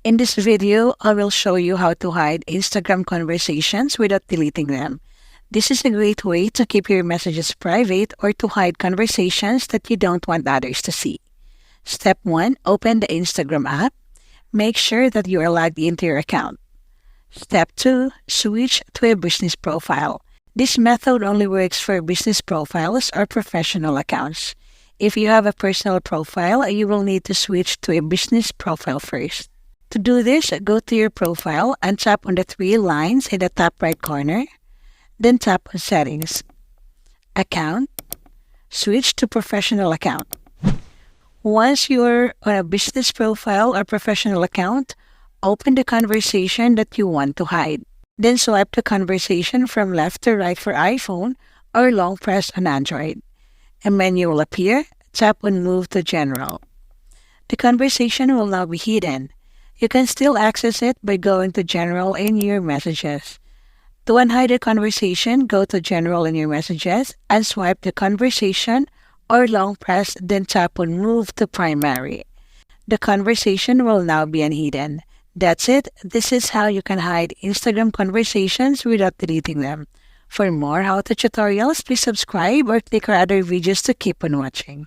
In this video, I will show you how to hide Instagram conversations without deleting them. This is a great way to keep your messages private or to hide conversations that you don't want others to see. Step 1. Open the Instagram app. Make sure that you are logged into your account. Step 2. Switch to a business profile. This method only works for business profiles or professional accounts. If you have a personal profile, you will need to switch to a business profile first. To do this, go to your profile and tap on the three lines in the top right corner. Then tap on Settings, Account, switch to Professional Account. Once you're on a business profile or professional account, open the conversation that you want to hide. Then swipe the conversation from left to right for iPhone or long press on Android. A menu will appear. Tap on Move to General. The conversation will now be hidden. You can still access it by going to General in your messages. To unhide a conversation, go to General in your messages and swipe the conversation or long press, then tap on Move to Primary. The conversation will now be unhidden. That's it. This is how you can hide Instagram conversations without deleting them. For more how-to tutorials, please subscribe or click our other videos to keep on watching.